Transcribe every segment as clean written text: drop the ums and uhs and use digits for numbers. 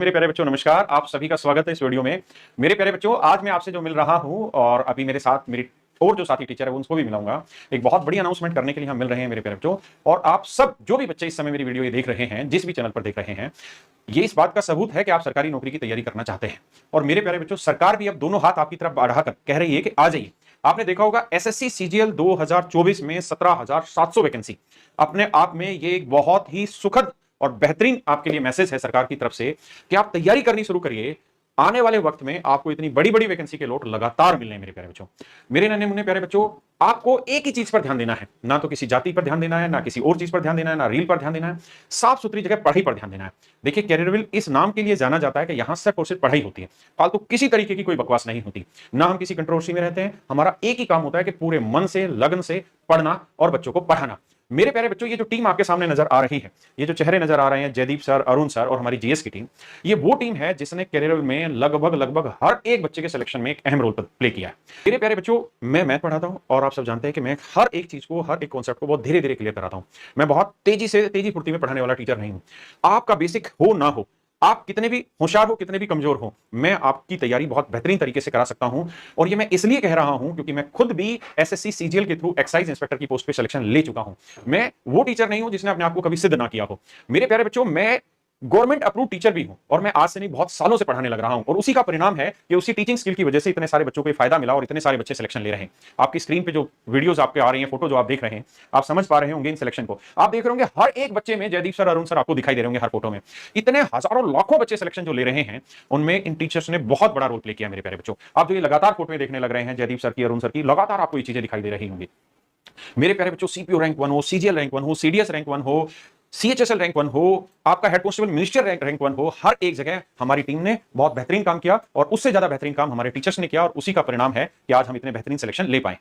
मेरे प्यारे बच्चों नमस्कार। आप सभी का स्वागत है इस वीडियो में। मेरे प्यारे बच्चों, आज मैं आपसे जो मिल रहा हूं और अभी मेरे साथ मेरी और जो साथी टीचर है उनको भी मिलाऊंगा। एक बहुत बड़ी अनाउंसमेंट करने के लिए हम मिल रहे हैं मेरे प्यारे बच्चों। और आप सब जो भी बच्चे इस समय मेरी वीडियो ये देख रहे हैं, जिस भी चैनल पर देख रहे हैं, ये इस बात का सबूत है कि आप सरकारी नौकरी की तैयारी करना चाहते हैं। और मेरे प्यारे बच्चों, सरकार भी अब दोनों हाथ आपकी तरफ बढ़ाकर कह रही है कि आ जाइए। आपने देखा होगा एसएससी सीजीएल 2024 में 17,700 वैकेंसी। अपने आप में ये एक बहुत ही सुखद और बेहतरीन आपके लिए मैसेज है सरकार की तरफ से कि आप तैयारी करनी शुरू करिए। आने वाले वक्त में आपको इतनी बड़ी बड़ी वैकेंसी के लोट लगातार मिलने हैं मेरे प्यारे बच्चों। मेरे नन्हे मुन्ने प्यारे बच्चों, आपको एक ही चीज पर ध्यान देना है, ना तो किसी जाति पर ध्यान देना है, ना किसी और चीज पर ध्यान देना है, ना रील पर ध्यान देना है। साफ सुथरी जगह पढ़ाई पर ध्यान देना है। देखिए, कैरियरविल इस नाम के लिए जाना जाता है कि यहां सिर्फ और सिर्फ पढ़ाई होती है, फालतू किसी तरीके की कोई बकवास नहीं होती। ना हम किसी कंट्रोवर्सी में रहते हैं। हमारा एक ही काम होता है कि पूरे मन से, लगन से पढ़ना और बच्चों को पढ़ाना। मेरे प्यारे बच्चों, ये जो टीम आपके सामने नजर आ रही है, ये जो चेहरे नजर आ रहे हैं, जयदीप सर, अरुण सर और हमारी जीएस की टीम, ये वो टीम है जिसने कैरियर में लगभग हर एक बच्चे के सिलेक्शन में एक अहम रोल प्ले किया है। मेरे प्यारे बच्चों, मैं मैथ पढ़ाता हूं और आप सब जानते हैं कि मैं हर एक चीज को, हर एक कॉन्सेप्ट को बहुत धीरे धीरे क्लियर कराता हूं। मैं बहुत तेजी फुर्ती में पढ़ाने वाला टीचर नहीं हूं। आपका बेसिक हो ना हो, आप कितने भी होशियार हो, कितने भी कमजोर हो, मैं आपकी तैयारी बहुत बेहतरीन तरीके से करा सकता हूं। और ये मैं इसलिए कह रहा हूं क्योंकि मैं खुद भी एसएससी सीजीएल के थ्रू एक्साइज इंस्पेक्टर की पोस्ट पे सिलेक्शन ले चुका हूं। मैं वो टीचर नहीं हूं जिसने अपने आप को कभी सिद्ध ना किया हो। मेरे प्यारे बच्चों, मैं गवर्नमेंट अप्रूव टीचर भी हूं और मैं आज से नहीं, बहुत सालों से पढ़ाने लग रहा हूं। और उसी का परिणाम है कि उसी टीचिंग स्किल की वजह से इतने सारे बच्चों को फायदा मिला और इतने सारे बच्चे सिलेक्शन ले रहे हैं। आपकी स्क्रीन पे जो वीडियोस आपके आ रही हैं, फोटो जो आप देख रहे हैं, आप समझ पा रहे होंगे इन सिलेक्शन को। आप देख रहे होंगे हर एक बच्चे में जयदीप सर, अरुण सर आपको दिखाई दे रहे होंगे हर फोटो में। इतने हजारों लाखों बच्चे सिलेक्शन जो ले रहे हैं, उनमें इन टीचर्स ने बहुत बड़ा रोल प्ले किया मेरे प्यारे बच्चों। आप जो ये लगातार फोटो देखने लग रहे हैं जयदीप सर की, अरुण सर की, लगातार आपको ये चीजें दिखाई दे रही होंगी। मेरे प्यारे बच्चों, सीपीओ रैंक 1 हो, सीजीएल रैंक 1 हो, सीडीएस रैंक 1 हो, सीएचएसएल रैंक 1 हो, आपका हेड कांस्टेबल मिनिस्टर रैंक 1 हो, हर एक जगह हमारी टीम ने बहुत बेहतरीन काम किया और उससे ज्यादा बेहतरीन काम हमारे टीचर्स ने किया। और उसी का परिणाम है कि आज हम इतने बेहतरीन सिलेक्शन ले पाए।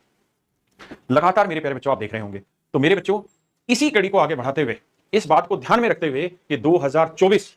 लगातार मेरे प्यारे बच्चों आप देख रहे होंगे। तो मेरे बच्चों, इसी कड़ी को आगे बढ़ाते हुए, इस बात को ध्यान में रखते हुए कि 2024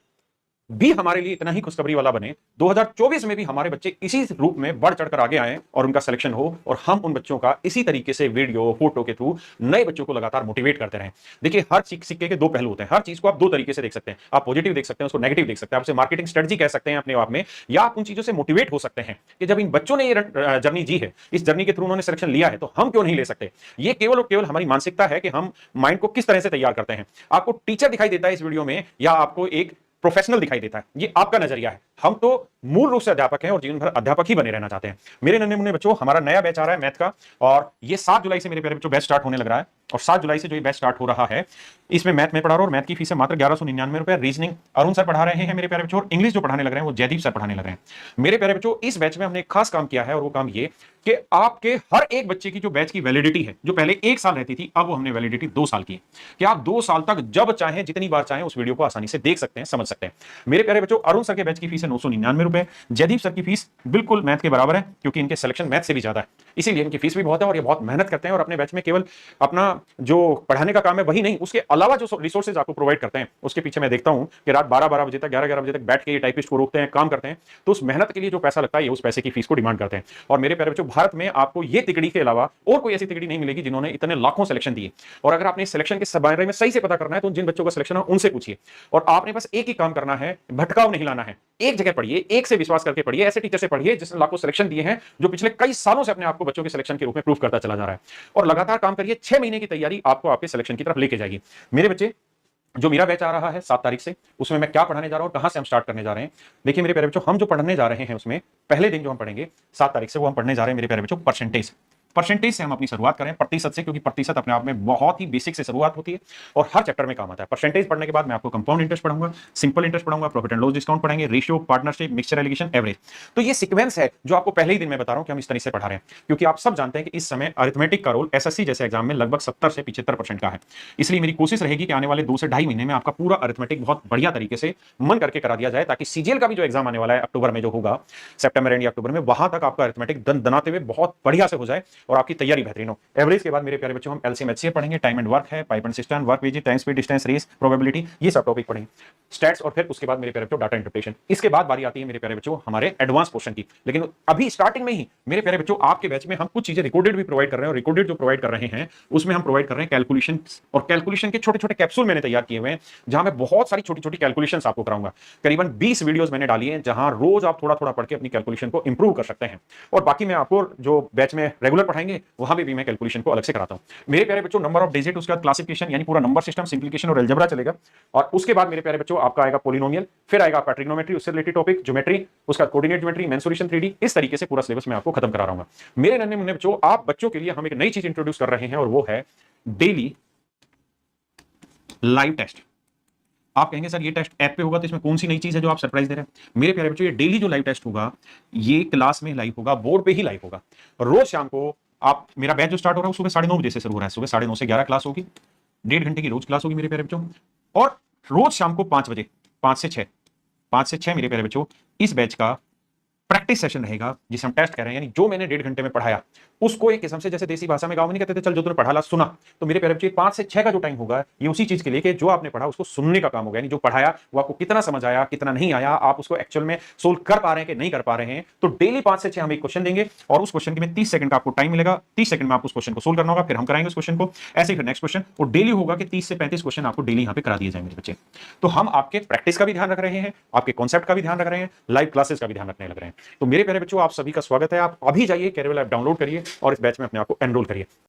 भी हमारे लिए इतना ही खुशखबरी वाला बने, 2024 में भी हमारे बच्चे इसी रूप में बढ़ चढ़कर आगे आए और उनका सिलेक्शन हो और हम उन बच्चों का इसी तरीके से वीडियो, फोटो के थ्रू नए बच्चों को लगातार मोटिवेट करते रहें। देखिए, हर सिक्के के दो पहलू होते हैं। हर चीज को आप दो तरीके से देख सकते हैं। आप पॉजिटिव देख सकते हैं, उसको नेगेटिव देख सकते हैं, आप उसे मार्केटिंग स्ट्रेटजी कह सकते हैं अपने आप में, या आप उन चीजों से मोटिवेट हो सकते हैं कि जब इन बच्चों ने ये जर्नी जी है, इस जर्नी के थ्रू उन्होंने सिलेक्शन लिया है, तो हम क्यों नहीं ले सकते। ये केवल और केवल हमारी मानसिकता है कि हम माइंड को किस तरह से तैयार करते हैं। आपको टीचर दिखाई देता है इस वीडियो में या आपको एक प्रोफेशनल दिखाई देता है, ये आपका नजरिया है। हम तो मूल रूप से अध्यापक हैं और जीवन भर अध्यापक ही बने रहना चाहते हैं। मेरे नन्हे मुन्ने बच्चों, हमारा नया बैच आ रहा है मैथ का और ये 7 जुलाई से मेरे प्यारे बच्चों बैच स्टार्ट होने लग रहा है। और 7 जुलाई से जो ये बैच स्टार्ट हो रहा है, इसमें मैथ में पढ़ा रहा हूं और मैथ की फीस है मात्र 1199 रुपए। रीजनिंग अरुण सर पढ़ा रहे हैं मेरे प्यारे बच्चों, और इंग्लिश जो पढ़ाने लग रहे हैं वो जयदीप सर पढ़ाने लग रहे हैं। मेरे प्यारे बच्चों, इस बैच में हमने एक खास काम किया है और वो काम ये कि आपके हर एक बच्चे की जो बैच की वैलिडिटी है, जो पहले 1 साल रहती थी, अब वो हमने वैलिडिटी 2 साल की है कि आप 2 साल तक जब चाहें, जितनी बार चाहें, उस वीडियो को आसानी से देख सकते हैं, समझ सकते हैं। मेरे प्यारे बच्चों, अरुण सर के बैच की फीस है 999 रुपए। जयदीप सर की फीस बिल्कुल मैथ के बराबर है क्योंकि इनके सिलेक्शन मैथ से भी ज्यादा है, इसीलिए इनकी फीस भी बहुत है और ये बहुत मेहनत करते हैं और अपने बैच में केवल अपना जो पढ़ाने का काम है वही नहीं, उसके अलावा जो रिसोर्सेज आपको प्रोवाइड करते हैं, उसके पीछे मैं देखता हूं कि रात 12-12 बजे तक, 11-11 बजे तक बैठ के ये टाइपिस्ट को रोकते हैं, काम करते हैं। तो उस मेहनत के लिए जो पैसा लगता है, ये उस पैसे की फीस को डिमांड करते हैं। और मेरे प्यारे बच्चों, भारत में आपको ये तिकड़ी के अलावा और कोई ऐसी तिकड़ी नहीं मिलेगी जिन्होंने इतने लाखों सिलेक्शन दिए। और अगर आपने सिलेक्शन के बारे में सही से पता करना है तो जिन बच्चों का सिलेक्शन है उनसे पूछिए। और आपने बस एक ही काम करना है, भटकाव नहीं लाना है। एक जगह पढ़िए, एक से विश्वास करके पढ़िए, ऐसे टीचर से पढ़िए जिसने लाखों सिलेक्शन दिए हैं, जो पिछले कई सालों से अपने आप को बच्चों के सिलेक्शन के रूप में प्रूव करता चला जा रहा है। और लगातार काम करिए, 6 महीने की तैयारी आपको आपके सिलेक्शन की तरफ लेके जाएगी। मेरे बच्चे, जो मेरा बैच आ रहा है 7 तारीख से, उसमें मैं क्या पढ़ाने जा रहा हूं, कहां से हम स्टार्ट करने जा रहे हैं। देखिए मेरे प्यारे बच्चों, हम जो पढ़ने जा रहे हैं उसमें पहले दिन जो हम पढ़ेंगे 7 तारीख से, वो हम पढ़ने जा रहे हैं मेरे प्यारे बच्चों परसेंटेज से हम अपनी शुरुआत करें, प्रतिशत से, क्योंकि प्रतिशत अपने आप में बहुत ही बेसिक से शुरुआत होती है और हर चैप्टर में काम आता है। परसेंटेज पढ़ने के बाद मैं आपको कंपाउंड इंटरेस्ट पढ़ाऊंगा, सिंपल इंटरेस्ट पढ़ाऊंगा, प्रॉफिट एंड लॉस डिस्काउंट पढ़ाएंगे, ratio, partnership, mixture allegation, average. तो ये सीक्वेंस है जो आपको पहले ही दिन में बता रहा हूं कि हम इस तरह से पढ़ा रहे हैं, क्योंकि आप सब जानते हैं कि इस समय अरिथमेटिक का रोल एसएससी जैसे एग्जाम में लगभग 70 से 75% का है। इसलिए मेरी कोशिश रहेगी कि आने वाले 2 से ढाई महीने में आपका पूरा अरिथमेटिक बहुत बढ़िया तरीके से मन करके करा दिया जाए, ताकि सीजीएल का भी जो एग्जाम आने वाला है अक्टूबर में, जो होगा सितंबर एंड अक्टूबर में, वहां तक आपका अरिथमेटिक दनाते हुए बहुत बढ़िया से हो जाए और आपकी तैयारी बेहतरीन हो। एवरेज के बाद मेरे प्यारे बच्चों हम एलसीएम एचसीएफ पढ़ेंगे, टाइम एंड वर्क है, pipe and cistern, work wage, time speed, distance, race, probability, ये सब टॉपिक पढ़ेंगे, स्टैट्स, और फिर उसके बाद मेरे प्यारे बच्चों डाटा इंटरप्रिटेशन। इसके बाद बारी आती है मेरे प्यारे बच्चों हमारे एडवांस पोर्शन की। लेकिन अभी स्टार्टिंग में ही मेरे प्यारे बच्चों आपके बैच में हम कुछ चीजें रिकॉर्डेड भी प्रोवाइड कर रहे हैं, और रिकॉर्डेड जो प्रोवाइड कर रहे हैं उसमें हम प्रोवाइड कर रहे हैं कैलकुलेशन, और कैलकुलेशन के छोटे छोटे कैप्सूल मैंने तैयार किए हुए हैं, जहां मैं बहुत सारी छोटी छोटी कैलकुलेशंस आपको कराऊंगा। करीबन 20 वीडियोस मैंने डाली हैं, जहां रोज आप थोड़ा थोड़ा पढ़ के अपनी कैलकुलेशन को इंप्रूव कर सकते हैं। और बाकी मैं आपको जो बैच में रेगुलर पढ़ाएंगे वहां भी मैं कैलकुलेशन को अलग से कराता हूं। मेरे प्यारे बच्चों नंबर ऑफ डिजिट, उसके बाद क्लासिफिकेशन यानी पूरा नंबर सिस्टम, सिंप्लीफिकेशन और अलजेब्रा चलेगा। और उसके बाद मेरे प्यारे बच्चों आपका आएगा पॉलिनोमियल, फिर आएगा आपका ट्रिग्नोमेट्री, उससे रिलेटेड टॉपिक ज्योमेट्री, उसका कोऑर्डिनेट ज्योमेट्री, मेंसुरेशन 3D, इस तरीके से पूरा सिलेबस मैं आपको खत्म करा रहा हूं। मेरे नन्हे मुन्ने बच्चों, आप बच्चों के लिए हम एक नई चीज इंट्रोड्यूस कर रहे हैं, और वो है डेली लाइव टेस्ट। आप कहेंगे सर ये टेस्ट ऐप पे होगा तो इसमें कौन सी नई चीज है जो आप सरप्राइज दे रहे हैं? मेरे प्यारे बच्चों, ये डेली जो लाइव टेस्ट होगा ये क्लास में लाइव होगा, बोर्ड पे ही लाइव होगा। रोज शाम को आप, मेरा बैच जो स्टार्ट हो रहा है सुबह 9:30 बजे से शुरू हो रहा है, सुबह 9:30 से 11 क्लास होगी, 1.5 घंटे की रोज क्लास होगी मेरे प्यारे बच्चों। और रोज शाम को 5 बजे, 5 से 6 मेरे प्यारे बच्चों इस बैच का प्रैक्टिस सेशन रहेगा, जिसे हम टेस्ट कर रहे हैं। यानी जो मैंने 1.5 घंटे में पढ़ाया उसको एक किस्म से, जैसे देसी भाषा में गांव में नहीं कहते थे चल जो तूने पढ़ा ला सुना, तो मेरे प्यारे बच्चे 5 से 6 का जो टाइम होगा ये उसी चीज के लिए कि जो आपने पढ़ा उसको सुनने का काम होगा। यानी जो पढ़ाया वो आपको कितना समझ आया, कितना नहीं आया, आप उसको एक्चुअल में सोल्व कर पा रहे हैं कि नहीं कर पा रहे हैं। तो डेली 5 से 6 हम एक क्वेश्चन देंगे, और उस क्वेश्चन के में 30 सेकंड का आपको टाइम मिलेगा। 30 सेकंड में आपको उस क्वेश्चन को सोल्व करना होगा, फिर हम कराएंगे उस क्वेश्चन को, ऐसे ही फिर नेक्स्ट क्वेश्चन, और डेली होगा कि 30 से 35 क्वेश्चन आपको डेली यहाँ पे करा दिए जाएंगे मेरे बच्चे। तो हम आपके प्रैक्टिस का भी ध्यान रख रहे हैं, आपके कॉन्सेप्ट का भी ध्यान रख रहे हैं, लाइव क्लासेस का भी ध्यान रखने लग रहे हैं। तो मेरे प्यारे बच्चों, आप सभी का स्वागत है। आप अभी जाइए कैरियर ऐप डाउनलोड करिए और इस बैच में अपने आप को एनरोल करिए।